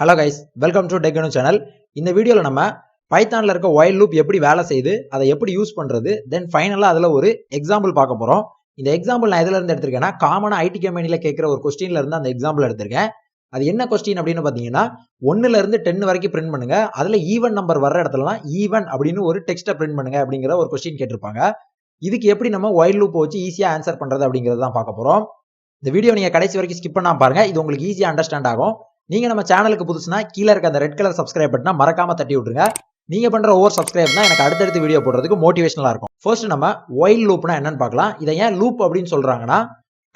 Hello guys, welcome to Ganu channel. இந்த வீடியோல நம்ம பைத்தான்ல இருக்க while loop எப்படி வேலை செய்யுது, அதை எப்படி யூஸ் பண்றது, then ஃபைனலா அதுல ஒரு எக்ஸாம்பிள் பார்க்க போறோம். இந்த எக்ஸாம்பிள் நான் எதுல இருந்து எடுத்திருக்கேன்னா காமனா ஐடி கம்பெனில கேட்கிற ஒரு क्वेश्चनல இருந்து அந்த எக்ஸாம்பிள் எடுத்திருக்கேன். அது என்ன क्वेश्चन அப்படின்னு பாத்தீங்கன்னா 1ல இருந்து 10 வரைக்கும் பிரிண்ட் பண்ணுங்க. அதுல ஈவன் நம்பர் வர்ற இடத்துலலாம் ஈவன் அப்படின்னு ஒரு டெக்ஸ்ட பிரிண்ட் பண்ணுங்க அப்படிங்கற ஒரு क्वेश्चन கேட்டிருப்பாங்க. இதுக்கு எப்படி நம்ம while loop வச்சு ஈஸியா ஆன்சர் பண்றது அப்படிங்கறத தான் பார்க்க போறோம். இந்த வீடியோ நீங்க கடைசி வரைக்கும் ஸ்கிப் பண்ணாம பாருங்க. இது உங்களுக்கு ஈஸியா அண்டர்ஸ்டாண்ட் ஆகும். நீங்க நம்ம சேனலுக்கு புதுசுனா கீழ இருக்க அந்த ரெட் கலர் சப்ஸ்கிரைப் பட்டனை மறக்காம தட்டி விட்டுருங்க. நீங்க பண்ற ஒவ்வொரு சப்ஸ்கிரைப் தான் எனக்கு அடுத்தடுத்து வீடியோ போடுறதுக்கு மோட்டிவேஷனலா இருக்கும். ஃபர்ஸ்ட் நம்ம while loopனா என்னன்னு பார்க்கலாம். இதை ஏன் லூப் அப்படின்னு சொல்றாங்கன்னா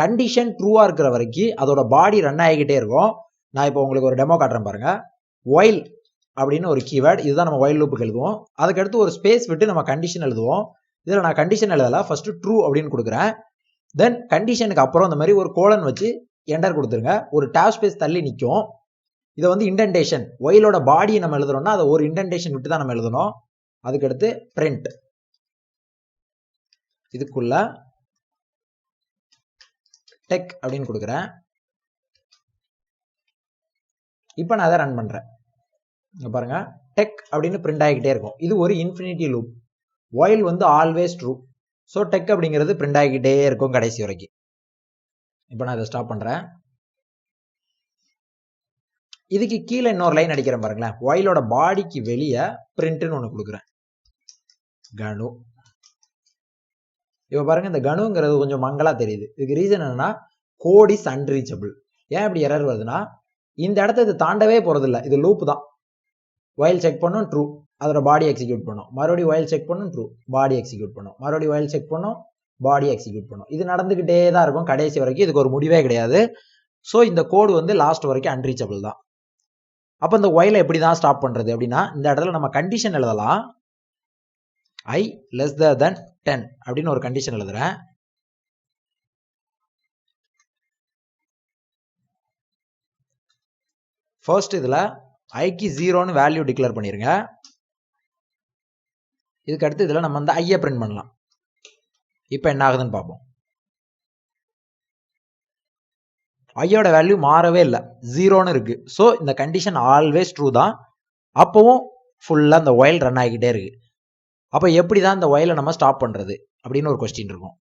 கண்டிஷன் ட்ரூவா இருக்கிற வரைக்கும் அதோட பாடி ரன் ஆகிக்கிட்டே இருக்கும். நான் இப்போ உங்களுக்கு ஒரு டெமோ காட்டுறேன் பாருங்க. while அப்படின்னு ஒரு கீவேர்ட், இதுதான் நம்ம while loopக்கு எழுதுவோம். அதுக்கு அடுத்து ஒரு ஸ்பேஸ் விட்டு நம்ம கண்டிஷன் எழுதுவோம். இதுல நான் கண்டிஷன் எழுதல, ஃபர்ஸ்ட் ட்ரூ அப்படின்னு கொடுக்குறேன். தென் கண்டிஷனுக்கு அப்புறம் இந்த மாதிரி ஒரு கோலன் வச்சு என்டர் கொடுத்துருங்க. ஒரு டேப் ஸ்பேஸ் தள்ளி நிற்கும். இதை வந்து இண்டென்டேஷன், ஒயிலோட பாடியை நம்ம எழுதுறோம்னா அதை ஒரு இண்டென்டேஷன் விட்டு தான் நம்ம எழுதணும். அதுக்கடுத்து பிரிண்ட், இதுக்குள்ள டெக் அப்படின்னு கொடுக்குறேன். இப்போ நான் அதை ரன் பண்றேன். இங்க பாருங்க, டெக் அப்படின்னு பிரிண்ட் ஆகிக்கிட்டே இருக்கும். இது ஒரு இன்ஃபினிட்டி லூப். ஒயில் வந்து ஆல்வேஸ் ட்ரூ. ஸோ டெக் அப்படிங்கிறது பிரிண்ட் ஆகிக்கிட்டே இருக்கும் கடைசி வரைக்கும். இப்போ நான் இதை ஸ்டாப் பண்றேன். இதுக்கு கீழே இன்னொரு லைன் அடிக்கிறேன் பாருங்களேன். ஒயிலோட பாடிக்கு வெளியே பிரிண்ட்னு ஒன்று கொடுக்குறேன். கனு. இப்போ பாருங்க, இந்த கனுங்கிறது கொஞ்சம் மங்களா தெரியுது. இதுக்கு ரீசன் என்னன்னா கோட் இஸ் அன்ரீச்சபிள். ஏன் இப்படி எரர் வருதுன்னா இந்த இடத்த இது தாண்டவே போறது இல்லை. இது லூப் தான். ஒயில் செக் பண்ணும் ட்ரூ, அதோட பாடி எக்ஸிக்யூட் பண்ணும். மறுபடியும் ஒயில் செக் பண்ணும் ட்ரூ, பாடி எக்ஸிக்யூட் பண்ணும். மறுபடியும் ஒயில் செக் பண்ணும், பாடி எக்ஸிக்யூட் பண்ணும். இது நடந்துகிட்டே தான் இருக்கும் கடைசி வரைக்கும். இதுக்கு ஒரு முடிவே கிடையாது. ஸோ இந்த கோடு வந்து லாஸ்ட் வரைக்கும் அன்ரீச்சபிள் தான். அப்ப இந்த ஒயில எப்படி தான் ஸ்டாப் பண்றது அப்படின்னா இந்த இடத்துல நம்ம கண்டிஷன் எழுதலாம். I less than 10 அப்படின்னு ஒரு கண்டிஷன் எழுதுறேன். ஃபர்ஸ்ட் இதுல ஐக்கு 0ன்னு வேல்யூ டிக்ளேர் பண்ணிருங்க. இதுக்கு அடுத்து இதுல நம்ம வந்து ஐயை பிரிண்ட் பண்ணலாம். இப்போ என்ன ஆகுதுன்னு பார்ப்போம். ஐயோட வேல்யூ மாறவே இல்லை, 0ன்னு இருக்கு. ஸோ இந்த கண்டிஷன் ஆல்வேஸ் ட்ரூ தான். அப்பவும் ஃபுல்லா இந்த ஒயில் ரன் ஆகிக்கிட்டே இருக்கு. அப்ப எப்படிதான் இந்த ஒயிலை நம்ம ஸ்டாப் பண்றது அப்படின்னு ஒரு கொஸ்டின் இருக்கும்.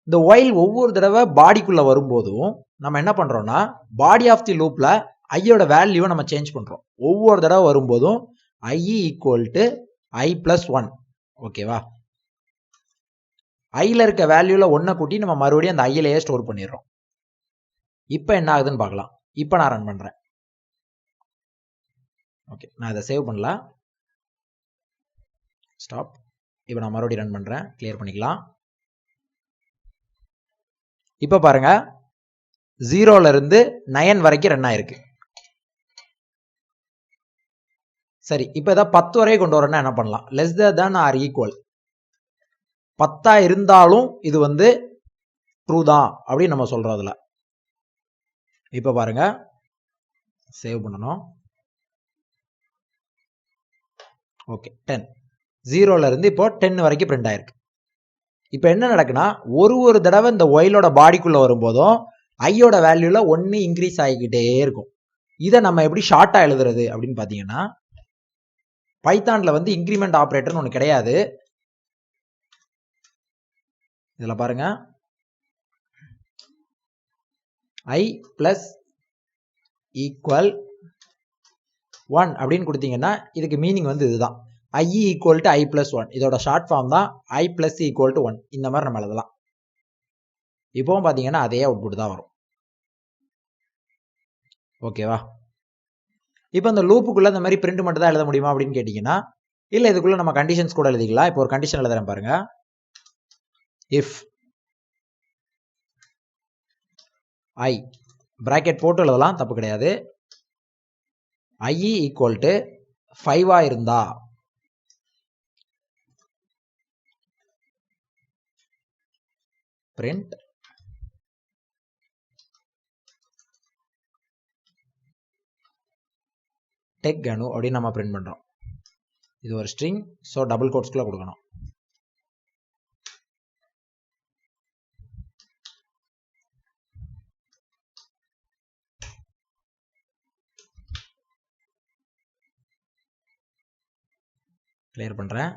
இந்த ஒயில் ஒவ்வொரு தடவை பாடிக்குள்ள வரும்போதும் நம்ம என்ன பண்றோம்னா பாடி ஆஃப் தி லூப்ல ஐயோட வேல்யூவை நம்ம சேஞ்ச் பண்றோம். ஒவ்வொரு தடவை வரும்போதும் I equal to I plus 1. ஓகேவா? ஐல இருக்க வேல்யூல 1 கூட்டி நம்ம மறுபடியும் அந்த ஐயிலேயே ஸ்டோர் பண்ணிடுறோம். இப்போ என்ன ஆகுதுன்னு பார்க்கலாம். இப்போ நான் ரன் பண்றேன். ஓகே, நான் இதை சேவ் பண்ணலாம். ஸ்டாப். இப்போ நான் மறுபடியும் ரன் பண்றேன். கிளியர் பண்ணிக்கலாம். இப்போ பாருங்க, 0ல இருந்து 9 வரைக்கும் ரன் ஆயிருக்கு. சரி, இப்போ இதை 10 வரை கொண்டு வரணும்னா என்ன பண்ணலாம்? லெஸ் தேன் ஆர் ஈக்குவல் 10 இருந்தாலும் இது வந்து ட்ரூ தான் அப்படின்னு நம்ம சொல்றோம். அதுல இப்போ பாருங்க, சேவ் பண்ணணும். ஓகே, 10. 0ல இருந்து இப்போ 10 வரைக்கும் பிரிண்ட் ஆயிருக்கு. இப்போ என்ன நடக்குன்னா ஒரு தடவை இந்த ஒயிலோட பாடிக்குள்ள வரும்போதும் ஐயோட வேல்யூல 1 இன்க்ரீஸ் ஆகிக்கிட்டே இருக்கும். இதை நம்ம எப்படி ஷார்ட்டா எழுதுறது அப்படின்னு பாத்தீங்கன்னா பைத்தான்ல வந்து இன்கிரிமெண்ட் ஆபரேட்டர்னு ஒன்று கிடையாது. இதுல பாருங்க, ஐ பிளஸ் ஈக்குவல் 1 அப்படின்னு கொடுத்தீங்கன்னா இதுக்கு மீனிங் வந்து இதுதான். I equal to I plus 1. இதோட ஷார்ட் ஃபார்ம் தான் ஐ பிளஸ் ஈக்குவல் டு 1. இந்த மாதிரி நம்ம எழுதலாம். இப்பவும் பாத்தீங்கன்னா அதே அவுட்புட் தான் வரும். ஓகேவா? இப்போ இந்த லூப்புக்குள்ள இந்த மாதிரி பிரிண்ட் மட்டும் தான் எழுத முடியுமா அப்படின்னு கேட்டீங்கன்னா இல்ல, இதுக்குள்ள நம்ம கண்டிஷன்ஸ் கூட எழுதிக்கலாம். இப்போ ஒரு கண்டிஷன் எழுதுறேன் பாருங்க. இஃப் ஐ பிராக்கெட் போட்டு எழுதலாம், தப்பு கிடையாது. ஐ ஈக்குவல் டு 5 இருந்தா பிரிண்ட் டெக் கனு அப்படின்னு நம்ம பிரிண்ட் பண்றோம். இது ஒரு ஸ்ட்ரிங், ஸோ டபுள் கோட்ஸ்குள்ள கொடுக்கணும். கிளியர் பண்ணுறேன்.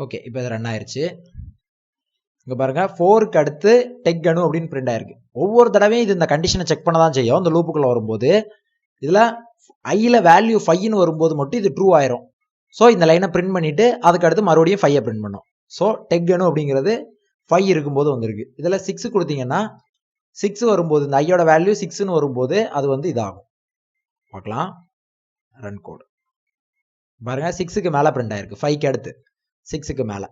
ஓகே, இப்போ இது ரன் ஆயிடுச்சு. இங்கே பாருங்க, 4க்கு அடுத்து டெக் கனு அப்படின்னு பிரிண்ட் ஆயிருக்கு. ஒவ்வொரு தடவையும் இது இந்த கண்டிஷனை செக் பண்ண தான் செய்யும். இந்த லூப்புக்குள்ள வரும்போது இதில் ஐயில் வேல்யூ 5ன்னு வரும்போது மட்டும் இது ட்ரூ ஆயிரும். ஸோ இந்த லைனை பிரிண்ட் பண்ணிட்டு அதுக்கு அடுத்து மறுபடியும் 5 பிரிண்ட் பண்ணும். ஸோ டெக் கனு அப்படிங்கிறது 5 இருக்கும்போது வந்திருக்கு. இதில் 6 கொடுத்தீங்கன்னா 6 வரும்போது இந்த ஐயோட வேல்யூ 6ன்னு வரும்போது அது வந்து இதாகும். பார்க்கலாம், ரன் கோடு பாருங்க, 6க்கு மேலே பிரிண்ட் ஆயிருக்கு. 5க்கு அடுத்து 6க்கு மேலே,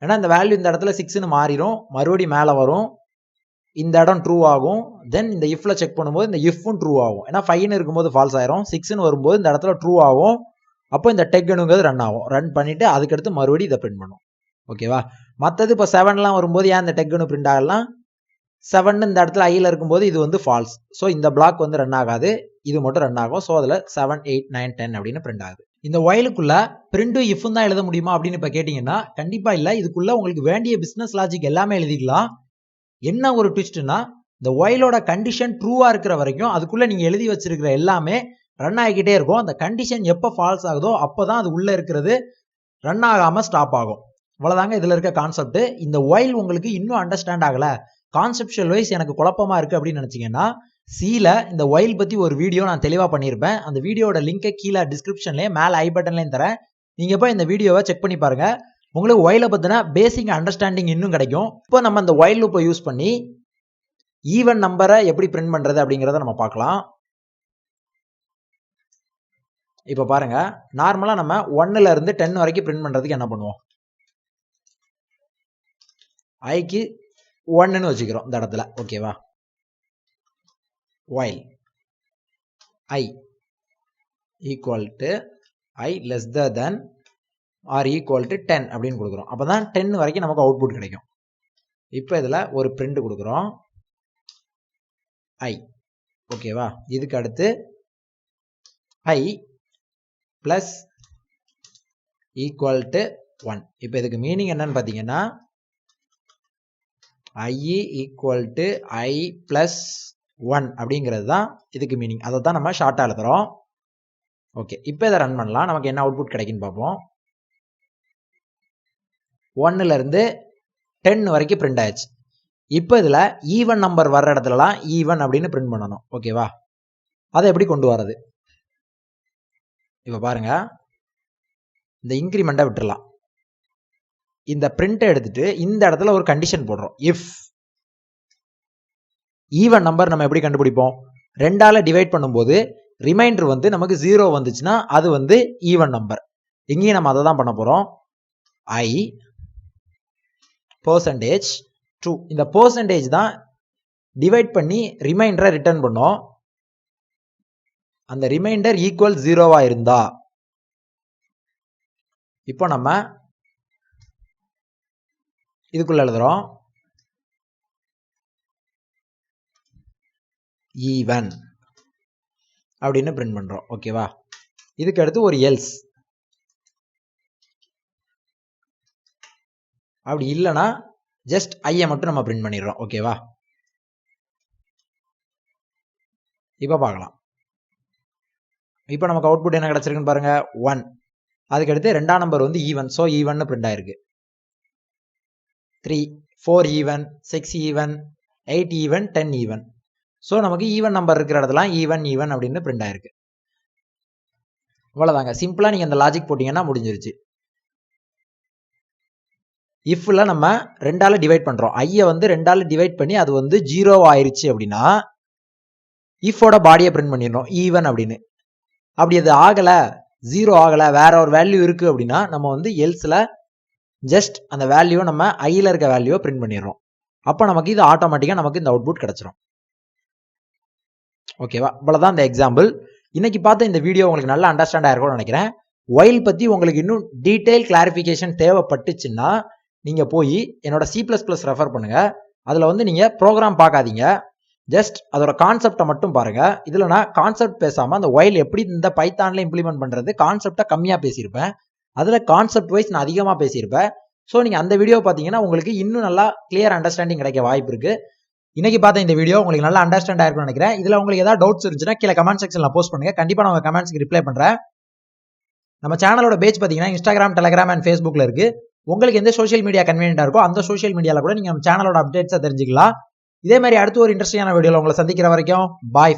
ஏன்னா இந்த வேல்யூ இந்த இடத்துல 6ன்னு மாறிடும், மறுபடியும் மேலே வரும், இந்த இடம் ட்ரூ ஆகும். தென் இந்த இஃப்ல செக் பண்ணும்போது இந்த இஃப்பும் ட்ரூ ஆகும். ஏன்னா 5ன்னு இருக்கும்போது ஃபால்ஸ் ஆயிரும், 6ன்னு வரும்போது இந்த இடத்துல ட்ரூ ஆகும். அப்போ இந்த டெக் கனுங்கிறது ரன் ஆகும். ரன் பண்ணிட்டு அதுக்கடுத்து மறுபடியும் இதை பிரிண்ட் பண்ணும். ஓகேவா? மற்றது இப்போ 7லாம் வரும்போது ஏன் இந்த டெக் கனு பிரிண்ட் ஆகலாம்? 7 இந்த இடத்துல ஐயில் இருக்கும்போது இது வந்து ஃபால்ஸ். ஸோ இந்த பிளாக் வந்து ரன் ஆகாது, இது மட்டும் ரன் ஆகும். ஸோ அதில் 7, 8, 9, 10 அப்படின்னு பிரிண்ட் ஆகுது. இந்த ஒயிலுக்குள்ள பிரிண்ட்டும் இஃப்பும் தான் எழுத முடியுமா அப்படின்னு இப்போ கேட்டிங்கன்னா கண்டிப்பாக இல்லை. இதுக்குள்ள உங்களுக்கு வேண்டிய பிஸ்னஸ் லாஜிக் எல்லாமே எழுதிக்கலாம். என்ன ஒரு ட்விஸ்ட்னா, இந்த ஒயிலோட கண்டிஷன் ட்ரூவா இருக்கிற வரைக்கும் அதுக்குள்ள நீங்க எழுதி வச்சிருக்கிற எல்லாமே ரன் ஆகிக்கிட்டே இருக்கும். அந்த கண்டிஷன் எப்போ ஃபால்ஸ் ஆகுதோ அப்போதான் அது உள்ள இருக்கிறது ரன் ஆகாம ஸ்டாப் ஆகும். அவ்வளவுதாங்க இதுல இருக்க கான்செப்ட். இந்த ஒயில் உங்களுக்கு இன்னும் அண்டர்ஸ்டாண்ட் ஆகல, கான்செப்டுவல் வைஸ் எனக்கு குழப்பமா இருக்கு அப்படின்னு நினைச்சீங்கன்னா சில இந்த ஒயில் பத்தி ஒரு வீடியோ நான் தெளிவா பண்ணியிருப்பேன். அந்த வீடியோட லிங்கை கீழே டிஸ்கிரிப்ஷன்லயே மேல ஐ பட்டன்லயும் தரேன். நீங்க போய் இந்த வீடியோவை செக் பண்ணி பாருங்க. உங்களுக்கு ஒயிலை பத்தின பேசிக் அண்டர்ஸ்டாண்டிங் இன்னும் கிடைக்கும். இப்போ நம்ம இந்த ஒயில் லூப்பை யூஸ் பண்ணி ஈவன் நம்பரை எப்படி பிரிண்ட் பண்றது அப்படிங்கிறத நம்ம பார்க்கலாம். இப்போ பாருங்க, நார்மலா நம்ம 1ல இருந்து 10 வரைக்கும் பிரிண்ட் பண்றதுக்கு என்ன பண்ணுவோம்? ஐக்கு 1ன்னு வச்சுக்கிறோம் இந்த இடத்துல. ஓகேவா? while I equal to I less than or equal to 10 அப்படின்னு கொடுக்குறோம். அப்பதான் 10 வரைக்கும் நமக்கு அவுட்புட் கிடைக்கும். இப்போ இதுல ஒரு பிரிண்ட் கொடுக்குறோம் I. ஓகேவா? இதுக்கு அடுத்து I plus equal to 1. இப்போ இதுக்கு மீனிங் என்னன்னு பார்த்தீங்கன்னா I equal to I plus 1 அப்படிங்கிறது தான் இதுக்கு மீனிங். அதை தான் நம்ம ஷார்ட்டாக எழுதுறோம். ஓகே, இப்போ இதை ரன் பண்ணலாம். நமக்கு என்ன அவுட்புட் கிடைக்குன்னு பார்ப்போம். 1ல இருந்து 10 வரைக்கும் பிரிண்ட் ஆயிடுச்சு. இப்போ இதில் ஈவன் நம்பர் வர்ற இடத்துலலாம் ஈவன் அப்படின்னு பிரிண்ட் பண்ணணும். ஓகேவா? அதை எப்படி கொண்டு வரது? இப்போ பாருங்க, இந்த இன்க்ரிமெண்ட்டை விட்டுடலாம். இந்த பிரிண்ட்டை எடுத்துட்டு இந்த இடத்துல ஒரு கண்டிஷன் போடுறோம். இஃப் ஈவன் நம்பர் நம்ம எப்படி கண்டுபிடிப்போம்? 2ஆல டிவைட் பண்ணும்போது ரிமைண்டர் வந்து நமக்கு 0 வந்துச்சுன்னா அது வந்து ஈவன் நம்பர். இங்கேயும் நம்ம அதை தான் பண்ண போறோம். I percentage true. இந்த percentage தான் டிவைட் பண்ணி ரிமைண்டரை ரிட்டர்ன் பண்ணோம். அந்த ரிமைண்டர் ஈக்குவல் 0வா இருந்தா இப்போ நம்ம இதுக்குள்ள எழுதுறோம் ஈவன் அப்படின்னு பிரிண்ட் பண்றோம். ஓகேவா? இதுக்கு அடுத்து ஒரு எல்ஸ். அப்படி இல்லைன்னா ஜஸ்ட் ஐயை மட்டும் நம்ம பிரிண்ட் பண்ணிடுறோம். ஓகேவா? இப்போ பார்க்கலாம். இப்போ நமக்கு அவுட்புட் என்ன கிடைச்சிருக்குன்னு பாருங்க, 1. அதுக்கு அடுத்து 2ஆம் நம்பர் வந்து ஈவன். ஸோ ஈவன் பிரிண்ட் ஆயிருக்கு. 3, 4 even, 6 even, 8 even, 10 even. So நமக்கு ஈவன் நம்பர் இருக்கிற இடத்துல ஈவன் ஈவன் அப்படின்னு பிரிண்ட் ஆயிருக்கு. இவ்வளோதாங்க. சிம்பிளாக நீங்கள் இந்த லாஜிக் போட்டிங்கன்னா முடிஞ்சிருச்சு. இஃப்ல நம்ம 2ஆல டிவைட் பண்ணுறோம். ஐயை வந்து 2ஆல டிவைட் பண்ணி அது வந்து 0 ஆயிருச்சு அப்படின்னா இஃபோட பாடியை பிரிண்ட் பண்ணிடணும் ஈவன் அப்படின்னு. அப்படி அது ஆகலை, 0 ஆகலை, வேற ஒரு வேல்யூ இருக்கு அப்படின்னா நம்ம வந்து எல்ஸில் ஜஸ்ட் அந்த வேல்யூ நம்ம ஐயில் இருக்க வேல்யூவை பிரிண்ட் பண்ணிடுறோம். அப்போ நமக்கு இது ஆட்டோமேட்டிக்காக நமக்கு இந்த அவுட்புட் கிடைச்சிரும். ஓகேவா? இவ்வளவுதான் இந்த எக்ஸாம்பிள். இன்னைக்கு பார்த்த இந்த வீடியோ உங்களுக்கு நல்லா அண்டர்ஸ்டாண்ட் ஆயிருக்கும்னு நினைக்கிறேன். ஒயில் பத்தி உங்களுக்கு இன்னும் டீடைல் கிளாரிஃபிகேஷன் தேவைப்பட்டுச்சுன்னா நீங்க போய் என்னோட C++ ரெஃபர் பண்ணுங்க. அதுல வந்து நீங்க ப்ரோக்ராம் பார்க்காதீங்க, ஜஸ்ட் அதோட கான்செப்டை மட்டும் பாருங்க. இதுல நான் கான்செப்ட் பேசாம அந்த ஒயில் எப்படி இந்த பைத்தான்ல இம்ப்ளிமெண்ட் பண்றது கான்செப்டை கம்மியா பேசியிருப்பேன். அதுல கான்செப்ட் வைஸ் நான் அதிகமா பேசியிருப்பேன். ஸோ நீங்க அந்த வீடியோ பார்த்தீங்கன்னா உங்களுக்கு இன்னும் நல்லா கிளியர் அண்டர்ஸ்டாண்டிங் கிடைக்க வாய்ப்பு இருக்கு. இன்னைக்கு பார்த்த இந்த வீடியோ உங்களுக்கு நல்லா அண்டர்ஸ்டாண்ட் ஆயிருக்கும்னு நினைக்கிறேன். இதுல உங்களுக்கு ஏதாவது டவுட்ஸ் இருந்துச்சுன்னா கீழே கமெண்ட் செக்ஷன்ல போஸ்ட் பண்ணுங்க. கண்டிப்பா நான் உங்க கமெண்ட்ஸ்க்கு ரிப்ளை பண்றேன். நம்ம சேனலோட பேஜ் பார்த்தீங்கன்னா இன்ஸ்டாகிராம், டெலிகிராம் அண்ட் ஃபேஸ்புக்கில் இருக்கு. உங்களுக்கு எந்த சோஷியல் மீடியா கன்வீனியன்ட்டா இருக்கோ அந்த சோஷியல் மீடியாவில் கூட நீங்கள் நம்ம சேனலோட அப்டேட்ஸை தெரிஞ்சுக்கலாம். இதே மாதிரி அடுத்து ஒரு இன்ட்ரெஸ்டிங்கான வீடியோவில் உங்களை சந்திக்கிற வரைக்கும் பாய்.